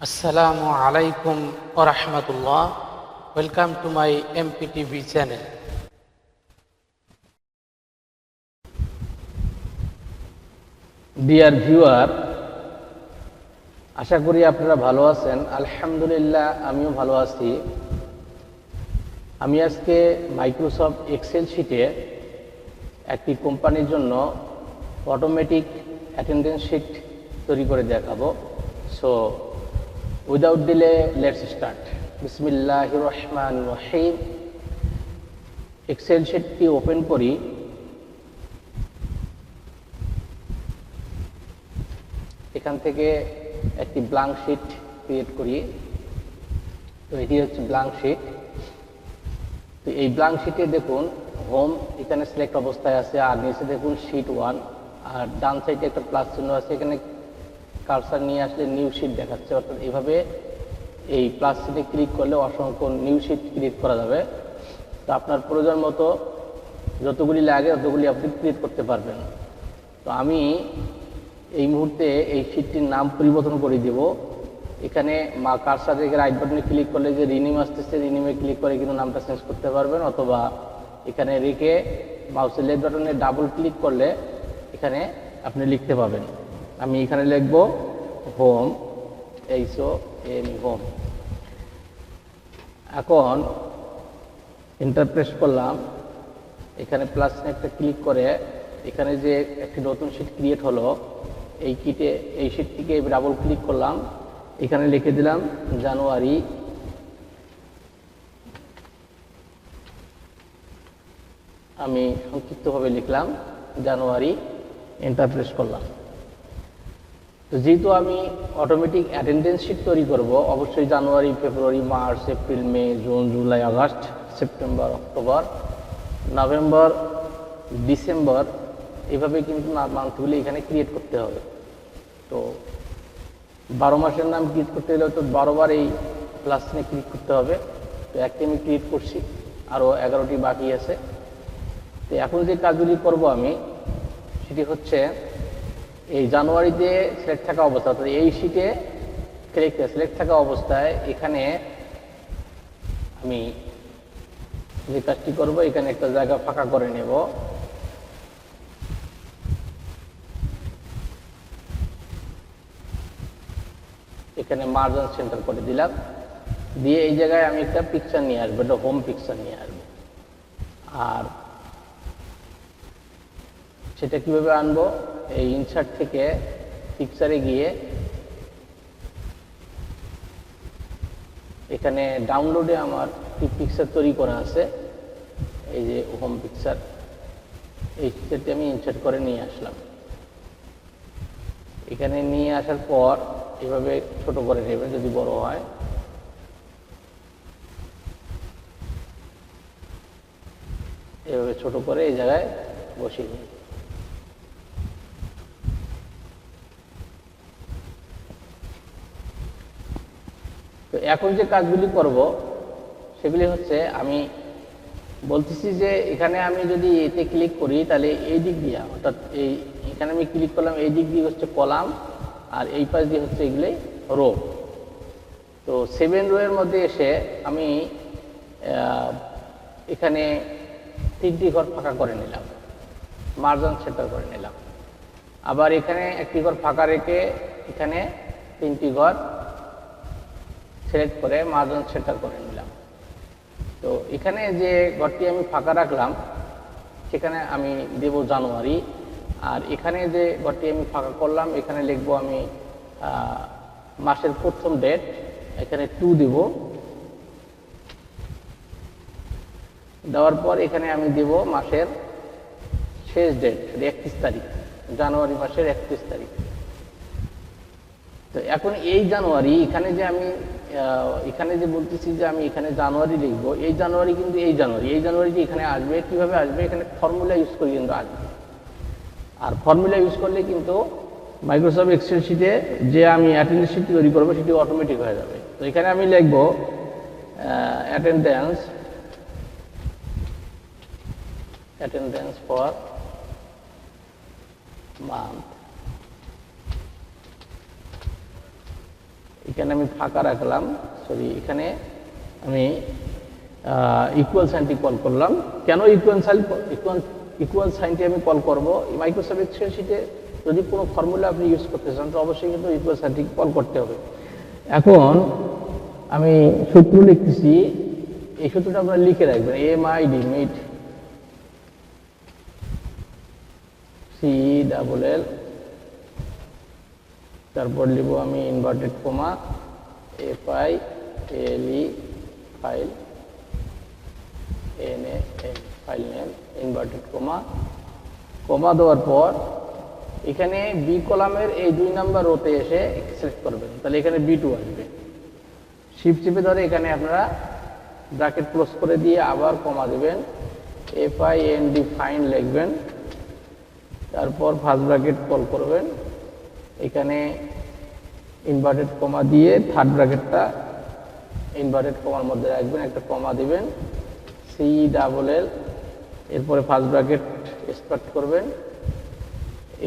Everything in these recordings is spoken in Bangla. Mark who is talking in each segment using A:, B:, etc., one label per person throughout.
A: Assalamu alaikum wa rahmatullah. Welcome to my MPTV channel.
B: Dear viewer, আশা করি আপনারা ভালো আছেন। আলহামদুলিল্লাহ, আমিও ভালো আছি। আমি আজকে মাইক্রোসফট এক্সেল শিটে একটি কোম্পানির জন্য অটোমেটিক অ্যাটেন্ডেন্স শিট তৈরি করে দেখাবো। So without delay let's start. বিসমিল্লাহির রহমানির রহিম। এক্সেল শিটটি ওপেন করি। এখান থেকে একটি ব্ল্যাঙ্ক শিট ক্রিয়েট করি। তো এটি হচ্ছে ব্ল্যাঙ্ক শিট। তো এই ব্ল্যাঙ্ক শিটে দেখুন হোম এখানে সিলেক্ট অবস্থায় আছে, আর নিচে দেখুন শিট 1, আর ডান সাইডে একটা প্লাস চিহ্ন আছে। এখানে কার্সার নিয়ে আসলে নিউ শিট দেখাচ্ছে। অর্থাৎ এইভাবে এই প্লাস শিটে ক্লিক করলে অসংখ্য নিউ শিট ক্রিয়েট করা যাবে। তো আপনার প্রয়োজন মতো যতগুলি লাগে ততগুলি আপনি ক্রিয়েট করতে পারবেন। তো আমি এই মুহূর্তে এই শিটটির নাম পরিবর্তন করে দেব। এখানে কার্সার থেকে রাইট বাটনে ক্লিক করলে যে রিনিম আসতেছে, রিনিমে ক্লিক করে কিন্তু নামটা চেঞ্জ করতে পারবেন, অথবা এখানে রেখে মাউসের লেফট বাটনে ডাবল ক্লিক করলে এখানে আপনি লিখতে পাবেন। আমি এখানে লিখব হোম, HOM, হোম। এখন এন্টার প্রেস করলাম। এখানে প্লাস একটা ক্লিক করে এখানে যে একটি নতুন শিট ক্রিয়েট হলো, এই শিটটিকে ডাবল ক্লিক করলাম। এখানে লিখে দিলাম জানুয়ারি। আমি সংক্ষিপ্তভাবে লিখলাম জানুয়ারি, এন্টার প্রেস করলাম। তো যেহেতু আমি অটোমেটিক অ্যাটেন্ডেন্স শিট তৈরি করব, অবশ্যই January, February, March, April, May, June, July, August, September, October, November, December, এভাবে কিন্তু মান্থগুলি এখানে ক্রিয়েট করতে হবে। তো 12 মাসের নাম ক্রিয়েট করতে হলে তো 12 বার এই প্লাস চিহ্নে ক্লিক করতে হবে। তো একটি আমি ক্রিয়েট করছি, আরও 11টি বাকি আছে। তো এখন যে কাজগুলি করব আমি, সেটি হচ্ছে এই জানুয়ারিতে সিলেক্ট থাকা অবস্থা, অর্থাৎ এই শিটে সিলেক্ট থাকা অবস্থায় এখানে আমি যে কাজটি করব, এখানে একটা জায়গা ফাঁকা করে নেব। এখানে মার্জিন সেন্টার করে দিলাম, দিয়ে এই জায়গায় আমি একটা পিকচার নিয়ে আসবো, একটা হোম পিকচার নিয়ে আসবো। আর সেটা কিভাবে আনবো, এই ইনসার্ট থেকে পিকচারে গিয়ে এখানে ডাউনলোডে আমার পিকচার তৈরি করা আছে, এই যে হোম পিকচার, এই পিকচারটি আমি ইনসার্ট করে নিয়ে আসলাম। এখানে নিয়ে আসার পর এভাবে ছোট করে নেবেন যদি বড় হয়। এভাবে ছোট করে এই জায়গায় বসিয়ে দিন। তো এখন যে কাজগুলি করব সেগুলি হচ্ছে, আমি বলতেছি যে এখানে আমি যদি এতে ক্লিক করি তাহলে এই দিক দিয়ে, অর্থাৎ এখানে আমি ক্লিক করলাম, এই দিক দিয়ে হচ্ছে কলাম, আর এই পাশ দিয়ে হচ্ছে এগুলি রো। তো 7 রোয়ের মধ্যে এসে আমি এখানে 3টি ঘর ফাঁকা করে নিলাম, মার্জিন সেন্টার করে নিলাম। আবার এখানে একটি ঘর ফাঁকা রেখে এখানে 3টি ঘর সিলেক্ট করে মার্জিন সেন্টার করে নিলাম। তো এখানে যে ঘরটি আমি ফাঁকা রাখলাম সেখানে আমি দেব জানুয়ারি, আর এখানে যে ঘরটি আমি ফাঁকা করলাম এখানে লিখবো আমি মাসের প্রথম ডেট, এখানে 2 দেব। দেওয়ার পর এখানে আমি দেব মাসের শেষ ডেট, 31 তারিখ, জানুয়ারি মাসের 31 তারিখ। তো এখন এই জানুয়ারি, এখানে যে আমি এখানে যে বলতেছি যে আমি এখানে জানুয়ারি লিখবো, এই জানুয়ারি কিন্তু এই জানুয়ারিটি এখানে আসবে। কিভাবে আসবে, এখানে ফর্মুলা ইউজ করে কিন্তু আসবে। আর ফর্মুলা ইউজ করলে কিন্তু মাইক্রোসফট এক্সেল শিটে যে আমি অ্যাটেন্ডেন্স শিট তৈরি করবো সেটি অটোমেটিক হয়ে যাবে। তো এখানে আমি লিখবো অ্যাটেন্ডেন্স ফর মান্থ এখানে আমি ফাঁকা রাখলাম, সরি, এখানে আমি ইকুয়াল সাইনটি কল করলাম। কেন ইকুয়াল সাইনটি আমি কল করব? মাইক্রোসফট এক্সেল শিটে যদি কোনো ফর্মুলা আপনি ইউজ করতে চান তো অবশ্যই কিন্তু ইকুয়াল সাইনটি কল করতে হবে। এখন আমি সূত্র লিখতেছি, এই সূত্রটা আপনারা লিখে রাখবেন, MID মিড CELL, তারপর লিখব আমি inverted comma FILE file file name inverted comma দেওয়ার পর এখানে বি কলামের এই 2 নাম্বার রোতে এসে সিলেক্ট করবেন, তাহলে এখানে B2 আসবে। শিফট চেপে ধরে এখানে আপনারা ব্র্যাকেট ক্লোজ করে দিয়ে আবার কমা দেবেন, FIND ফাইন লিখবেন, তারপর ফার্স্ট ব্র্যাকেট কল করবেন, এখানে ইনভার্টেড কমা দিয়ে থার্ড ব্র্যাকেটটা ইনভার্টেড কমার মধ্যে রাখবেন, একটা কমা দিবেন, CELL, এরপরে ফার্স্ট ব্র্যাকেট স্টার্ট করবেন,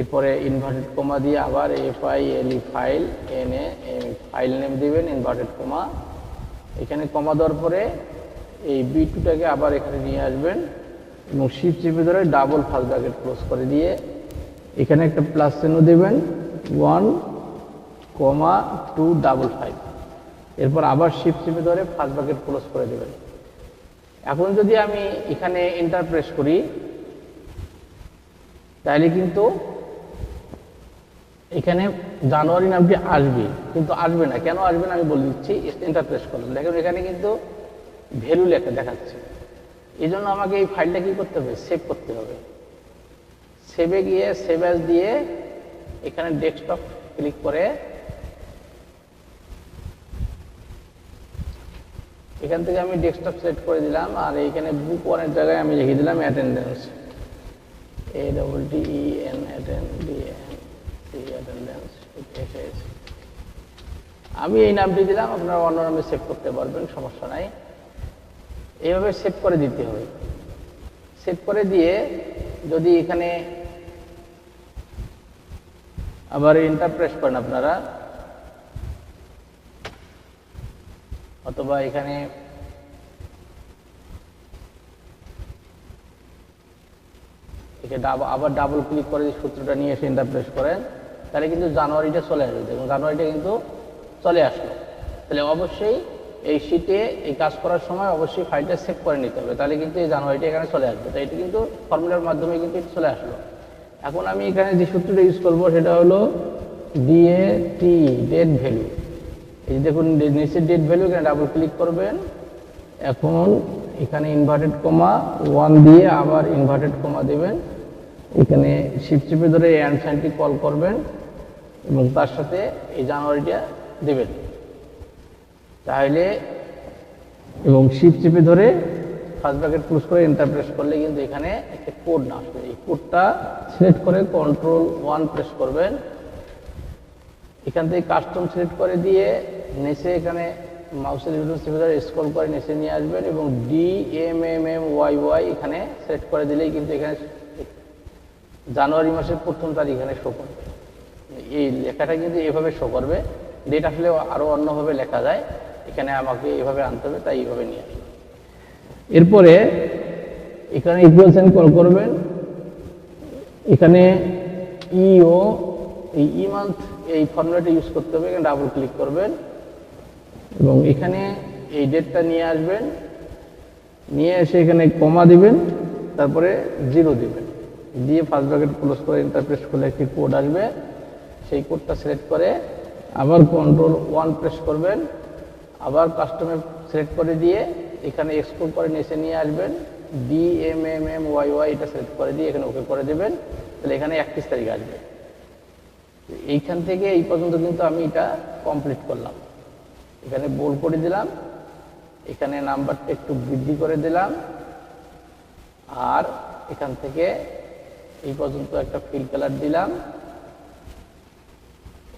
B: এরপরে ইনভার্টেড কমা দিয়ে আবার FILE ফাইল ফাইল নেম দিবেন, ইনভার্টেড কমা, এখানে কমা দেওয়ার পরে এই B2টাকে আবার এখানে নিয়ে আসবেন এবং শিফট চেপে ধরে ডাবল ফার্স্ট ব্র্যাকেট ক্লোজ করে দিয়ে এখানে একটা প্লাস চিহ্ন দেবেন, 1,255, এরপর আবার শিফট চেপে ধরে ফার্স্ট ব্র্যাকেট ক্লোজ করে দেবেন। এখন যদি আমি এখানে এন্টার প্রেস করি তাহলে কিন্তু এখানে জানুয়ারি নামটি আসবে, কিন্তু আসবে না। কেন আসবে না আমি বলে দিচ্ছি, এন্টার প্রেস করলাম, দেখুন এখানে কিন্তু ভ্যালু লেখা দেখাচ্ছে। এই জন্য আমাকে এই ফাইলটা কি করতে হবে, সেভ করতে হবে। সেভে গিয়ে সেভ অ্যাজ দিয়ে এখানে ডেস্কটপ ক্লিক করে এখান থেকে আমি ডেস্কটপ সিলেক্ট করে দিলাম, আর এইখানে বুক ওয়ানের জায়গায় আমি লিখে দিলাম অ্যাটেন্ডেন্স, ATTENDENCE। আমি এই নামটি দিলাম, আপনারা অন্য নামে সেভ করতে পারবেন, সমস্যা নাই। এইভাবে সেভ করে দিতে হবে। সেভ করে দিয়ে যদি এখানে আবার এন্টার প্রেস করেন আপনারা, অথবা এখানে আবার ডাবল ক্লিক করে সূত্রটা নিয়ে এসে এন্টার প্রেস করেন, তাহলে কিন্তু জানুয়ারিটা চলে আসবে। দেখুন জানুয়ারিটা কিন্তু চলে আসলো। তাহলে অবশ্যই এই শীটে এই কাজ করার সময় অবশ্যই ফাইলটা সেভ করে নিতে হবে, তাহলে কিন্তু এই জানুয়ারিটা এখানে চলে আসবে। তাই এটা কিন্তু ফর্মুলার মাধ্যমে কিন্তু চলে আসলো। এখন আমি এখানে যে সূত্রটা ইউজ করবো সেটা হলো DAT, ডেট ভ্যালু। এই যে দেখুন নিচের ডেট ভ্যালু, এখানে ডাবল ক্লিক করবেন। এখন এখানে ইনভার্টেড কমা 1 দিয়ে আবার ইনভার্টেড কমা দেবেন, এখানে শিফট চেপে ধরে এই অ্যান্ড সাইনটি কল করবেন এবং তার সাথে এই জানুয়ারিটা দেবেন। তাহলে এবং শিফট চেপে ধরে ফার্স্ট ব্র্যাকেট ক্লোজ করে এন্টার প্রেস করলে কিন্তু এখানে একটা কোড না আসবে। এই কোডটা সিলেক্ট করে Ctrl+1 প্রেস করবেন, এখান থেকে কাস্টম সিলেক্ট করে দিয়ে নিচে এখানে মাউসের বাটন চেপে ধরে স্ক্রল করে নিচে নিয়ে আসবেন এবং DMMMYY এখানে সিলেক্ট করে দিলেই কিন্তু এখানে জানুয়ারি মাসের 1ম তারিখ এখানে শো করবে। এই লেখাটা কিন্তু এভাবে শো করবে। ডেট আসলে আরও অন্যভাবে লেখা যায়, এখানে আমাকে এভাবে আনতে হবে, তাই এইভাবে নিয়ে আসবে। এরপরে এখানে ইকুয়াল সাইন কল করবেন, এখানে ইও এই মান্থ এই ফর্মুলাটা ইউজ করতে হবে, এখানে ডাবল ক্লিক করবেন এবং এখানে এই ডেটটা নিয়ে আসবেন, নিয়ে এসে এখানে কমা দিবেন, তারপরে 0 দিবেন, দিয়ে ফার্স্ট ব্র্যাকেট ক্লোজ করে এন্টার প্রেস করলে একটি কোড আসবে। সেই কোডটা সিলেক্ট করে আবার Ctrl+1 প্রেস করবেন, আবার কাস্টমে সিলেক্ট করে দিয়ে এখানে এক্সপোর্ট করে নিচে নিয়ে আসবেন, DMMMYY এটা সিলেক্ট করে দিয়ে এখানে ওকে করে দেবেন, তাহলে এখানে 31 তারিখ আসবে। এইখান থেকে এই পর্যন্ত কিন্তু আমি এটা কমপ্লিট করলাম। এখানে বোল্ড করে দিলাম, এখানে নাম্বারটা একটু বৃদ্ধি করে দিলাম, আর এখান থেকে এই পর্যন্ত একটা ফিল কালার দিলাম,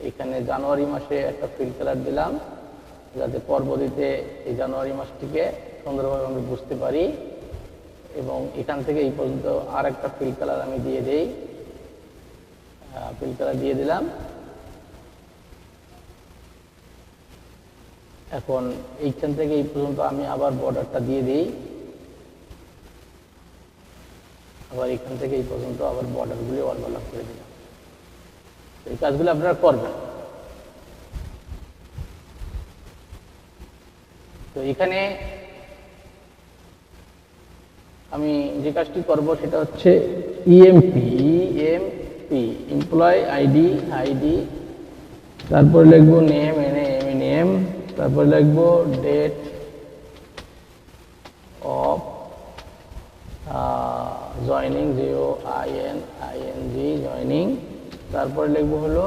B: এখানে জানুয়ারি মাসে একটা ফিল কালার দিলাম, যাতে পরবর্তীতে এই জানুয়ারি মাসটিকে সুন্দরভাবে আমি বুঝতে পারি। এবং এখান থেকে এই পর্যন্ত আর একটা ফিল কালার আমি দিয়ে দেই, ফিল কালার দিয়ে দিলাম। এখন এইখান থেকে এই পর্যন্ত আমি আবার বর্ডারটা দিয়ে দিই, আবার এখান থেকে এই পর্যন্ত আবার বর্ডারগুলি ওভারল্যাপ করে দিলাম। এই কাজগুলো আপনারা করবেন। তো এখানে আমি যে কাজটি করব সেটা হচ্ছে ইএমপি এমপ্লয় আইডি, তারপরে লিখবো নেম নেম, তারপরে লিখবো date of joining JOINING joining, তারপরে লিখবো হলো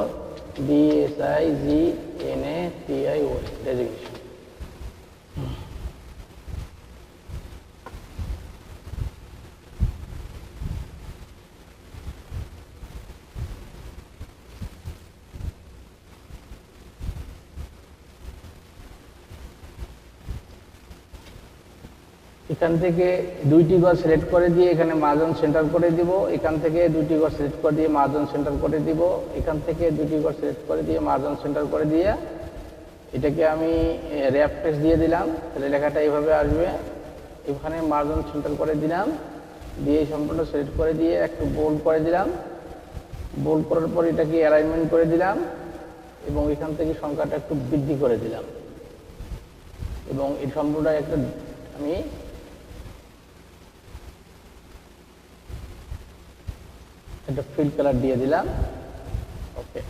B: DSIGNATION ডেজিগনেশন। এখান থেকে দুইটি ঘর সিলেক্ট করে দিয়ে এখানে মার্জিন সেন্টার করে দিব, এখান থেকে দুইটি ঘর সিলেক্ট করে দিয়ে মার্জিন সেন্টার করে দিব, এখান থেকে দুইটি ঘর সিলেক্ট করে দিয়ে মার্জিন সেন্টার করে দিয়ে এটাকে আমি র্যাপ টেক্সট দিয়ে দিলাম, তাহলে লেখাটা এইভাবে আসবে। এখানে মার্জিন সেন্টার করে দিলাম, দিয়ে সম্পূর্ণ সিলেক্ট করে দিয়ে একটু বোল্ড করে দিলাম, বোল্ড করার পর এটাকে অ্যালাইনমেন্ট করে দিলাম এবং এখান থেকে সংখ্যাটা একটু বৃদ্ধি করে দিলাম এবং এই সম্পূর্ণ একটা আমি একটা ফিল কালার দিয়ে দিলাম। ওকে,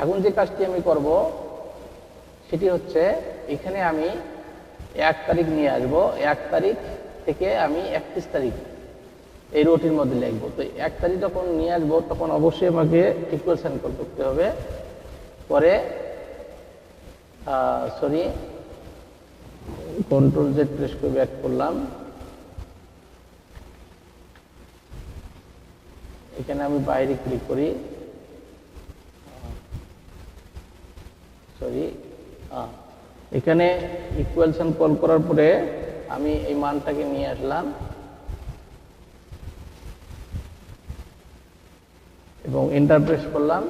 B: এখন যে কাজটি আমি করব সেটি হচ্ছে এখানে আমি 1 তারিখ নিয়ে আসব, 1 তারিখ থেকে আমি 31 তারিখ এই রোটির মধ্যে লিখবো। তো 1 তারিখ যখন নিয়ে আসবো তখন অবশ্যই আমাকে ইকুয়েশন করতে হবে। পরে কন্ট্রোল Z প্রেস করে ব্যাক করলাম, এখানে আমি বাইরে ক্লিক করি, এখানে ইকুয়েশন কল করার পরে আমি এই মানটাকে নিয়ে আসলাম এবং এন্টার প্রেস করলাম,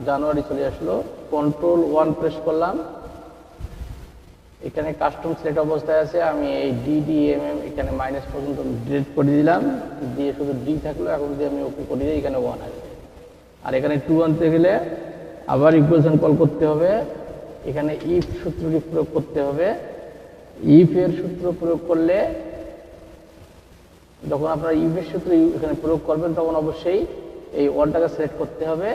B: জানুয়ারি চলে আসলো। কন্ট্রোল 1 প্রেস করলাম, এখানে কাস্টম সিলেক্ট অবস্থায় আছে, আমি এই DDMM এখানে মাইনাস পর্যন্ত ডিলিট করে দিলাম, দিয়ে শুধু D থাকলো। এখন যদি আমি ওকে করে দিই এখানে 1 আসবে। আর এখানে 2 আনতে গেলে আবার ইকুয়েশন কল করতে হবে, এখানে ইফ সূত্রটি প্রয়োগ করতে হবে। ইফ এর সূত্র প্রয়োগ করলে যখন আপনারা ইফ এর সূত্র এখানে প্রয়োগ করবেন তখন অবশ্যই এই ওয়ানটাকে সিলেক্ট করতে হবে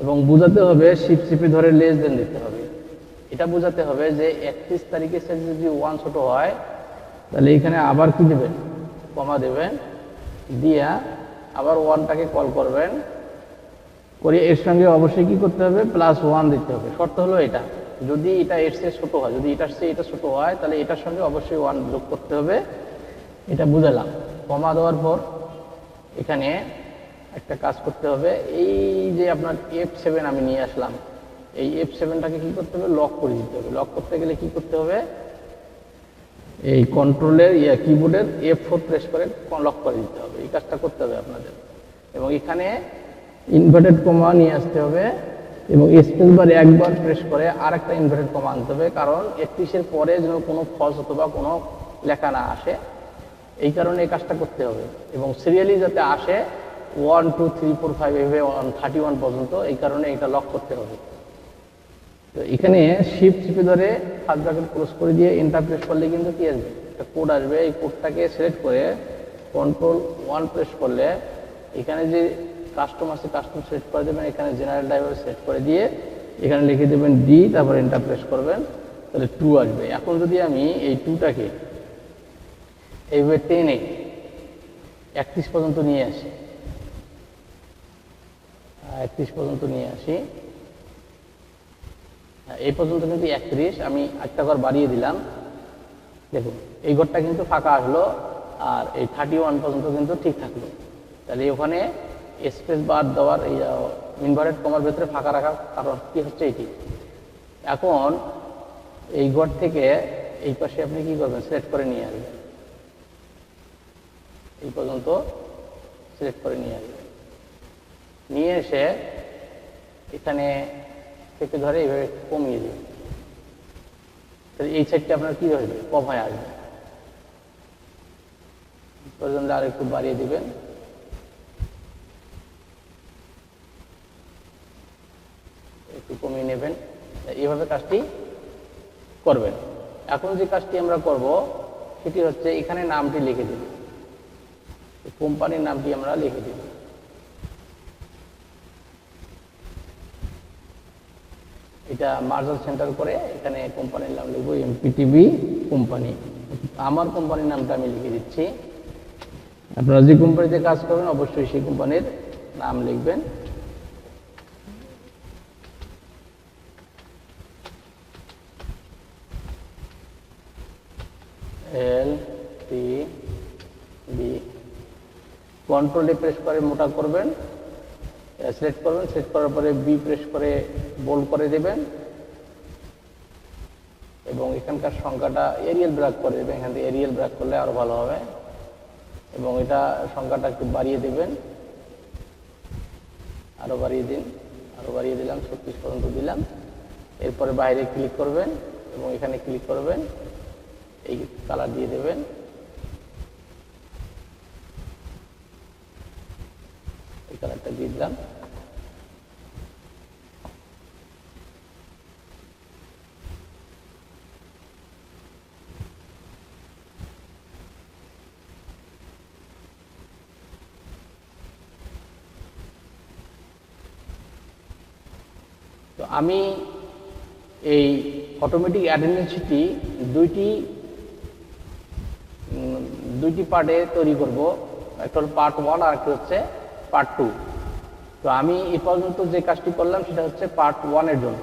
B: এবং বোঝাতে হবে শিফট চেপে ধরে লেস দেন দিতে হবে। এটা বোঝাতে হবে যে 31 তারিখের সাথে যদি 1 ছোট হয় তাহলে এখানে আবার কি দেবেন, কমা দেবেন, দিয়া আবার 1টাকে কল করবেন, করে এর সঙ্গে অবশ্যই কি করতে হবে, +1 দিতে হবে। শর্ত হলো এটা, যদি এটা এর চেয়ে ছোট হয়, যদি এটার চেয়ে এটা ছোট হয় তাহলে এটার সঙ্গে অবশ্যই 1 যোগ করতে হবে। এটা বুঝালাম। কমা দেওয়ার পর এখানে একটা কাজ করতে হবে, এই যে আপনার F7 আমি নিয়ে আসলাম, এই F7টাকে কি করতে হবে, লক করে দিতে হবে। লক করতে গেলে কি করতে হবে, এই কন্ট্রোলের কিবোর্ডের F4 প্রেস করে লক করে দিতে হবে। এই কাজটা করতে হবে আপনাদের। এবং এখানে ইনভার্টেড কমা নিয়ে আসতে হবে এবং স্পেস বার একবার প্রেস করে আর একটা ইনভার্টেড কমা আনতে হবে, কারণ 31-এর পরে যেন কোনো ফলস অথবা কোনো লেখা না আসে, এই কারণে এই কাজটা করতে হবে। এবং সিরিয়ালি যাতে আসে 1 2 3 4 5 এভাবে 31 পর্যন্ত, এই কারণে এটা লক করতে হবে। তো এখানে শিফট চেপে ধরে ফার্স্ট ব্র্যাকেট ক্লোজ করে দিয়ে এন্টার প্রেস করলে কিন্তু কি আসবে, একটা কোড আসবে। এই কোডটাকে সিলেক্ট করে কন্ট্রোল 1 প্রেস করলে এখানে যে কাস্টম আছে কাস্টম সিলেক্ট করে দেবেন, এখানে জেনারেল ড্রাইভার সিলেক্ট করে দিয়ে এখানে লিখে দেবেন D, তারপর এন্টার প্রেস করবেন, তাহলে 2 আসবে। এখন যদি আমি এই 2টাকে এইভাবে টেনে 31 পর্যন্ত নিয়ে আসি, 31 পর্যন্ত নিয়ে আসি, এই পর্যন্ত কিন্তু 31, আমি একটা ঘর বাড়িয়ে দিলাম, দেখুন এই ঘরটা কিন্তু ফাঁকা আসলো আর এই 31 পর্যন্ত কিন্তু ঠিক থাকলো। তাহলে ওখানে স্পেস বার দেওয়ার এই ইনভার্টেড কমার ভেতরে ফাঁকা রাখার কারণ কি হচ্ছে এটি। এখন এই ঘর থেকে এই পাশে আপনি কি করবেন, সিলেক্ট করে নিয়ে আসবেন, এই পর্যন্ত সিলেক্ট করে নিয়ে আসবেন, নিয়ে এসে এখানে থেকে ধরে এইভাবে কমিয়ে দিবেন, তাহলে এই সাইডটা আপনার কি হয়ে যাবে, কম হয়ে আসবে। প্রয়োজন আর একটু বাড়িয়ে দিবেন। একটু কমিয়ে নেবেন। এইভাবে কাজটি করবেন। এখন যে কাজটি আমরা করব সেটি হচ্ছে এখানে নামটি লিখে দিব, কোম্পানির নামটি আমরা লিখে দিব। এটা মার্জার সেন্টার করে এখানে কোম্পানির নাম লিখবো এমপিটিভি কোম্পানি। আমার কোম্পানির নামটা আমি লিখে দিচ্ছি। আপনারা যে কোম্পানিতে কাজ করবেন অবশ্যই সেই কোম্পানির নাম লিখবেন। LTV কন্ট্রোলে প্রেস করে মোটা করবেন, সিলেক্ট করবেন, সিলেক্ট করার পরে বি প্রেস করে বোল্ড করে দেবেন এবং এখানকার সংখ্যাটা এরিয়াল ব্র্যাক করে দেবেন। এখান থেকে এরিয়াল ব্র্যাক করলে আরো ভালো হবে এবং এটা সংখ্যাটা একটু বাড়িয়ে দেবেন, আরো বাড়িয়ে দিন, আরো বাড়িয়ে দিলাম, 36 পর্যন্ত দিলাম। এরপরে বাইরে ক্লিক করবেন এবং এখানে ক্লিক করবেন, এই কালার দিয়ে দেবেন। এই কালারটা দিয়ে দিলাম। তো আমি এই অটোমেটিক অ্যাটেন্ডেন্সটি দুইটি পার্টে তৈরি করব। একটা হল পার্ট 1 আর একটা হচ্ছে পার্ট 2। তো আমি এ পর্যন্ত যে কাজটি করলাম সেটা হচ্ছে পার্ট 1 এর জন্য।